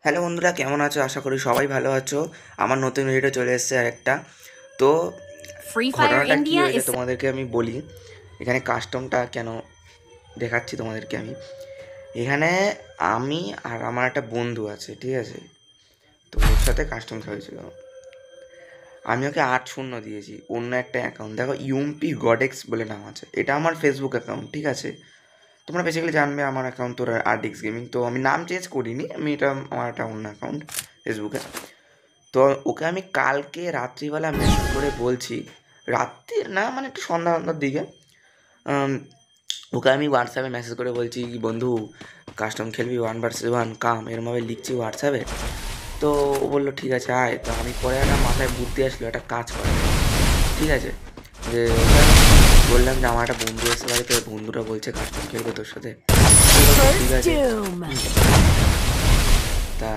Hello বন্ধুরা, কেমন আছো? আশা করি সবাই ভালো আছো। আমার নতুন ভিডিও চলে এসেছে আরেকটা। তো Free Fire ঘটনাটা কী India হয়েছে is তোমাদেরকে আমি বলি। এখানে কাস্টমটা কেন দেখাচ্ছি তোমাদেরকে আমি। এখানে আমি আর আমার একটা বন্ধু আছে, ঠিক আছে? তো ওর সাথে কাস্টম হয়েছিল। আমি ওকে 8-0 দিয়েছি অন্য একটা অ্যাকাউন্ট। দেখো, ইউএমপি গডেক্স বলে নাম আছে। এটা আমার ফেসবুক অ্যাকাউন্ট, ঠিক আছে? তোমরা বেসিক্যালি জানবে আমার অ্যাকাউন্ট তো আরডিক্স গেমিং। তো আমি নাম চেঞ্জ করিনি, আমি এটা আমার একটা অন্য অ্যাকাউন্ট ফেসবুকে। তো ওকে আমি কালকে রাত্রিবেলা মেসেজ করে বলছি, রাত্রি না মানে একটু সন্ধ্যা সন্ধ্যার দিকে, ওকে আমি হোয়াটসঅ্যাপে মেসেজ করে বলছি, বন্ধু কাস্টম খেলবি 1 vs 1 কাম, এরমভাবে লিখছি হোয়াটসঅ্যাপে। তো ও বললো ঠিক আছে আয়। তো আমি পরে একটা মাথায় বুদ্ধি আসলো, একটা কাজ করে, ঠিক আছে, যে ওকে আমি বললাম যে আমার একটা বন্ধু এসে বাড়িতে, বন্ধুটা বলছে কাস্টম খেলবে তোর সাথে। তো বলছে ঠিক First আছে। Doom. তা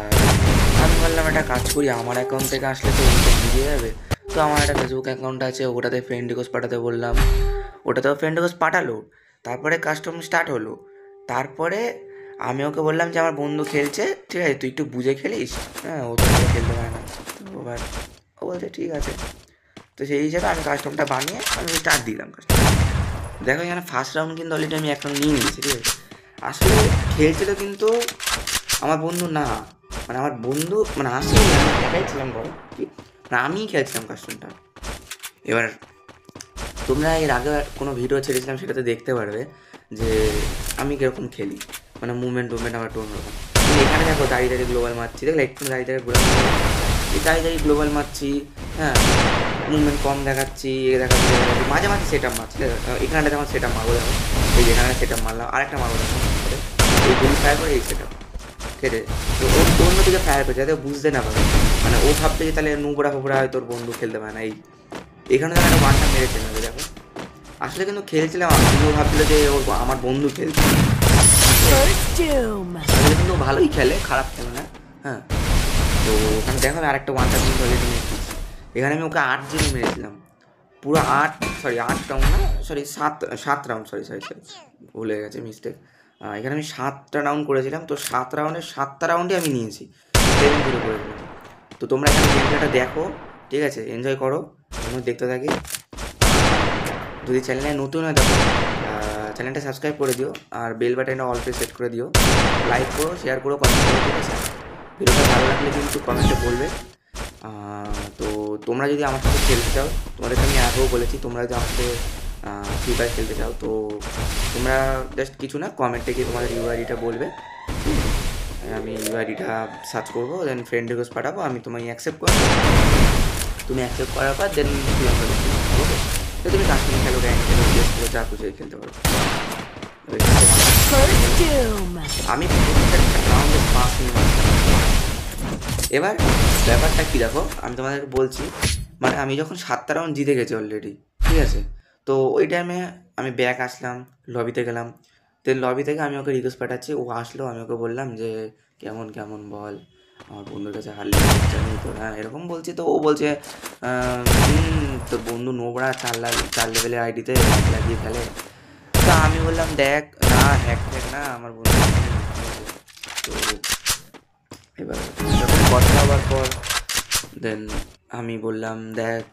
আমি বললাম একটা কাজ করি, আমার অ্যাকাউন্ট থেকে আসলে তো ওটা বুঝে যাবে। তো আমার একটা ফেসবুক অ্যাকাউন্ট আছে, ওটাতে ফ্রেন্ড রিকোয়েস্ট পাঠাতে বললাম, ওটাতেও ফ্রেন্ড রিকোয়েস্ট পাঠালো। তারপরে কাস্টম স্টার্ট হলো। তারপরে আমি ওকে বললাম যে আমার বন্ধু খেলছে, ঠিক আছে, তুই একটু বুঝে খেলিস। হ্যাঁ, ও তো ভালো খেলতে পারে না। তো এবার ও বলছে ঠিক আছে। তো সেই হিসাবে আমি কাস্টমটা বানিয়ে আমি স্টার্ট দিলাম কাস্টম। দেখো এখানে ফার্স্ট রাউন্ড কিন্তু অলরেডি আমি একটা নিয়ে নিয়েছি, ঠিক আছে? আসলে খেলছিল কিন্তু আমার বন্ধু না, মানে আমার বন্ধু মানে আসলে আমি একাই ছিলাম ঘরে, ঠিক, মানে আমিই খেলছিলাম কাস্টমটা। এবার তোমরা এর আগে কোনো ভিডিও ছেড়েছিলাম, সেটাতে দেখতে পারবে যে আমি কীরকম খেলি, মানে মুভমেন্ট আমার একটু অন্যরকম। কিন্তু এখানে দেখো দাঁড়িয়ে দাঁড়িয়ে গ্লোবাল মারছি, দেখলে একটু দাঁড়িয়ে দাঁড়িয়ে দাঁড়িয়ে দাঁড়িয়ে গ্লোবাল মারছি। হ্যাঁ, মুভমেন্ট কম দেখাচ্ছি, দেখাচ্ছি মাঝে মাঝে সেট আপ মারছি। এখানটাতে আমার সেট আপ মারবো, দেখো এই যেখানে সেট আপ মারলাম, আরেকটা মারবো দেখো, এই গুলি ফায়ার করে এই সেট আপ, ঠিক আছে? তো অন্যদিকে ফায়ার করছে যাতে বুঝতে না পারে, মানে ও ভাবতে যে তাহলে নুবড়া ফোবড়া হয় তোর বন্ধু খেলতে পারে না। এই এখানে তো একটা ওয়ানটা মেরেছে নেবে, দেখো আসলে কিন্তু খেলছিলাম আমি, কিন্তু ভাবছিল যে ওর আমার বন্ধু খেলছে। First Doom. আসলে কিন্তু ভালোই খেলে, খারাপ খেলে না। হ্যাঁ, তো ওখানে দেখো আমি আরেকটা ওয়ানটা কিন্তু অলরেডি মেরেছি। এখানে আমি ওকে 8-0 মেরেছিলাম, পুরো 8 রাউন্ড না, সরি 7 রাউন্ড, সরি ভুলে গেছে, মিস্টেক। এখানে আমি 7টা রাউন্ড করেছিলাম। তো 7 রাউন্ডে 7টা রাউন্ডে আমি নিয়েছি, 7-0 করেছিলাম। তো তোমরা এখানে গেমটা দেখো, ঠিক আছে, এনজয় করো, আমি দেখতে থাকি। যদি চ্যানেলে নতুন হয় দেখো, চ্যানেলটা সাবস্ক্রাইব করে দিও, আর বেল বাটনটা অল সেট করে দিও, লাইক করো, শেয়ার করো, কমেন্ট করো, ঠিক আছে? ভিডিওটা ভালো লাগলে কিন্তু কমেন্টে বলবে। তো তোমরা যদি আমার সাথে খেলতে চাও, তোমাদেরকে আমি আগেও বলেছি, তোমরা যদি আমার সাথে ফ্রি ফায়ার খেলতে চাও, তো তোমরা জাস্ট কিছু না, কমেন্টে গিয়ে তোমাদের ইউআইডিটা বলবে, আমি ইউআইডিটা সার্চ করবো, দেন ফ্রেন্ড রিকোয়েস্ট পাঠাবো, আমি তোমায় অ্যাকসেপ্ট করবো। তুমি অ্যাকসেপ্ট করার পর দেন ওকে, তো তুমি কাস্টমার খেলো, র্যাঙ্ক খেলো, টেস্ট খেলো, যা খুশি খেলতে পারো। First Doom. আমি প্রত্যেকটা রাউন্ডে 5 মিনিট। এবার ব্যাপারটা কী দেখো, আমি তোমাদেরকে বলছি, মানে আমি যখন 7টা রাউন্ড জিতে গেছি অলরেডি, ঠিক আছে, তো ওই টাইমে আমি ব্যাক আসলাম, লবিতে গেলাম। দেন লবি থেকে আমি ওকে রিকোয়েস্ট পাঠাচ্ছি, ও আসলো, আমি ওকে বললাম যে কেমন কেমন বল, আমার বন্ধুর কাছে হারলে জানি তো, হ্যাঁ এরকম বলছি। তো ও বলছে তোর বন্ধু নোবরা 4 লেভেলের আইডিতে লাগিয়ে খেলে। তো আমি বললাম দেখ না, হ্যাক ফ্যাক না, আমার বন্ধু। তো এবার যখন কথা হওয়ার পর দেন আমি বললাম দেখ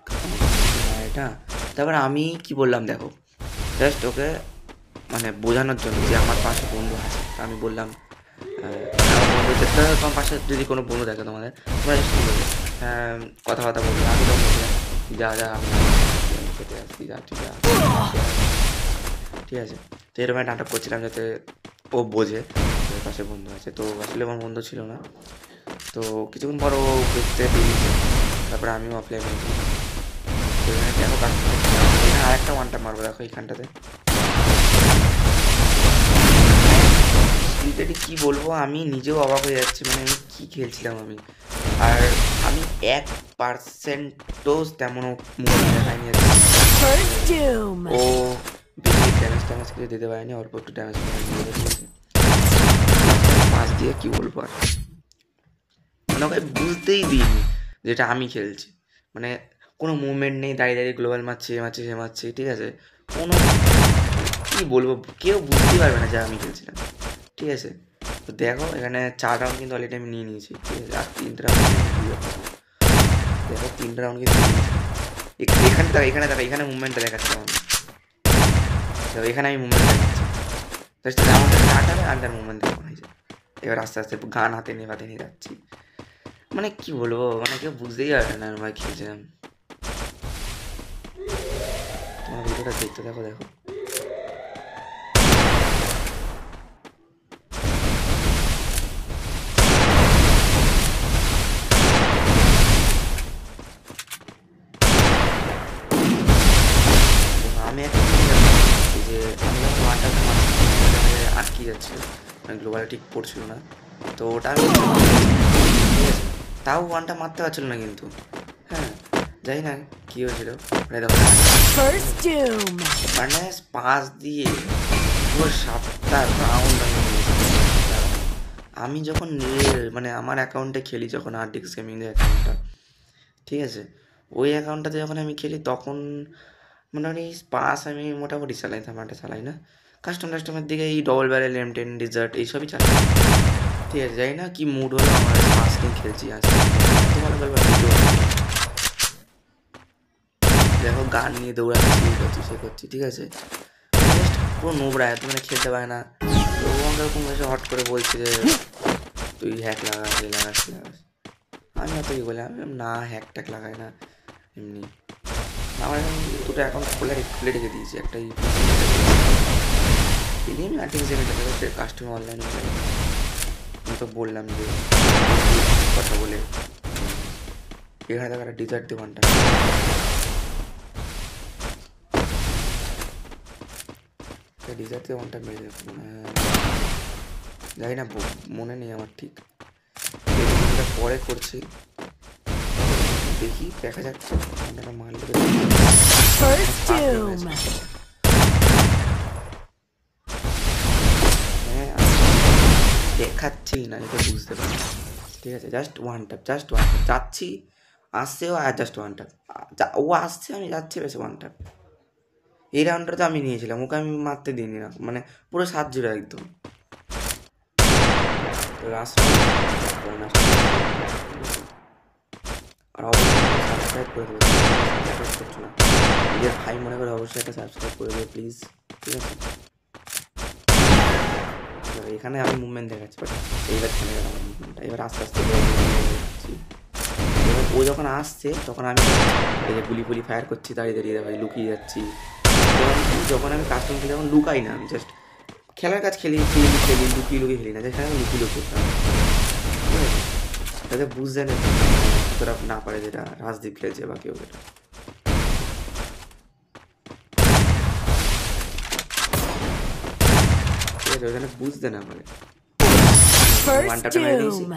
না এটা। তারপর আমি কি বললাম দেখো, জাস্ট ওকে মানে বোঝানোর জন্য যে আমার পাশে বন্ধু আছে, আমি বললাম আমার বন্ধু দেখতে, তোমার পাশে যদি কোনো বন্ধু দেখে তোমাদের, তোমরা জাস্ট কী বলবে, কথাবার্তা বলবে। আমি তখন বললাম যা যা আমি খেতে আসছি, যা ঠিক আছে, ঠিক আছে। তো এরকম একটা নাটক করছিলাম যাতে ও বোঝে ওর পাশে বন্ধু আছে। তো আসলে আমার বন্ধু ছিল না। তো কিছুক্ষণ পর ও বুঝতে পেরেছে, তারপরে আমিও অফলাইন হয়েছি। তো এখানে দেখো এখানে আরেকটা ওয়ানটা মারবো, দেখো এইখানটাতে ক্রিকেটে কী বলবো, আমি নিজেও অবাক হয়ে যাচ্ছি, মানে আমি কী খেলছিলাম আমি। আর আমি 1%ও তেমনও মুভ দেখায়নি। First Doom. ও বেশি ড্যামেজ কিছু দিতে পারেনি, অল্প একটু ড্যামেজ পাস দিয়ে কী বলবো আর, মানে ওকে বুঝতেই দিইনি যেটা আমি খেলছি। মানে কোনো মুভমেন্ট নেই, দাঁড়িয়ে দাঁড়িয়ে গ্লোবাল মারছি, এ মারছি, সে মারছি, ঠিক আছে, কোনো কী বলবো, কেউ বুঝতেই পারবে না যে আমি খেলছিলাম, ঠিক আছে। তো দেখো এখানে 4 রাউন্ড কিন্তু অলরেডি আমি নিয়ে নিয়েছি, ঠিক আছে, আর 3 রাউন্ড দেখো 3 রাউন্ড কিন্তু এখানে দেখো, এখানে মুভমেন্টটা দেখাচ্ছি আমি, দেখো এখানে আমি মুভমেন্ট দেখাচ্ছি, রাউন্ডটা স্টার্ট হবে আন্ডার মুভমেন্ট দেখানো হয়েছে। এবার আস্তে আস্তে গান হাতে নিয়ে যাচ্ছি, মানে কি বলবো, মানে কেউ বুঝতেই পারবে না ভাই খেলছিলাম। তোমার ভিডিওটা দেখতে দেখো দেখো আমি একটা যে আমি যখন ওয়ানটাকে আটকে যাচ্ছে, মানে গ্লোবালে ঠিক পড়ছিল না, তো ওটা আমি তাও ওয়ানটা মারতে পারছিল না কিন্তু, হ্যাঁ জানি না কী হয়েছিল, মানে দেখো First doom. মানে পাস দিয়ে পুরো 7টা রাউন্ড আমি যখন মানে আমার অ্যাকাউন্টে খেলি, যখন আরডিএক্স গেমিংয়ের অ্যাকাউন্টটা, ঠিক আছে, ওই অ্যাকাউন্টটাতে যখন আমি খেলি তখন মোটামুটি পাস আমি মোটামুটি চালাই, থামাটা চালাই না, কাস্টমারের দিকে এই ডবল ব্যারেল M10 ডিজার্ট এইসবই চালাই, ঠিক আছে, জানি না কি মুড হলো আমার পাস নিয়ে খেলছি আজ, এত ভালো ব্যাপার দেখো গান নিয়ে দৌড়াচ্ছি, এই করছি সে করছি, ঠিক আছে, পুরো নোবরা, এত মানে খেলতে পারে না, তো ও আমাকে এরকম এসে হট করে বলছে যে তুই হ্যাক লাগাস এ লাগাস আমি অত ই বলে, আমি না হ্যাক ট্যাক লাগাই না, এমনি আমার এখন দুটো অ্যাকাউন্ট খুলে রেখে দিয়েছি, একটাই নিয়ে আমি আর্টিফিশিয়াল ইন্টেলিজেন্সের কাস্টমার অনলাইনে আমি তো বললাম যে কথা বলে এখানে দেখা ডিজার্ট দোকানটা ডিজার্ট দোকানটা মেরে দেখুন, জানি না মনে নেই আমার ঠিক, পরে করছি দেখি দেখা যাচ্ছে মারলে First doom. হ্যাঁ দেখাচ্ছি না, এটা বুঝতে পারি, ঠিক আছে, জাস্ট ওয়ান ট্যাপ যাচ্ছি আসছেও, আর জাস্ট ওয়ান ট্যাপ ও আসছে আমি যাচ্ছি বেশ ওয়ান ট্যাপ। এই রাউন্ডটা তো আমি নিয়েছিলাম, ওকে আমি মারতে দিইনি না, মানে পুরো 7-0 একদম। আর অবশ্যই সাবস্ক্রাইব করে দেবে, সাবস্ক্রাইব করছো না নিজের ভাই মনে করে অবশ্যই একটা সাবস্ক্রাইব করে দেবে প্লিজ, ঠিক আছে। এখানে আমি মুভমেন্ট দেখাচ্ছি, বাট এইবার থেমে গেল আমার মুভমেন্টটা, এবার আস্তে আস্তে যাচ্ছি, এবার ও যখন আসছে তখন আমি এই যে গুলি ফায়ার করছি, দাঁড়িয়ে দেখো লুকিয়ে যাচ্ছি, যখন আমি কাস্টম খেলি তখন লুকাই না, আমি জাস্ট খেলার কাজ খেলি লুকিয়ে খেলি না, যেখানে আমি লুকিয়ে করতাম, ঠিক আছে, যাতে বুঝতে না তোরা না পারে যেটা রাজদীপ খেলছে বা কেউ যেটা, ঠিক আছে, ওখানে বুঝতে না পারে। First doom.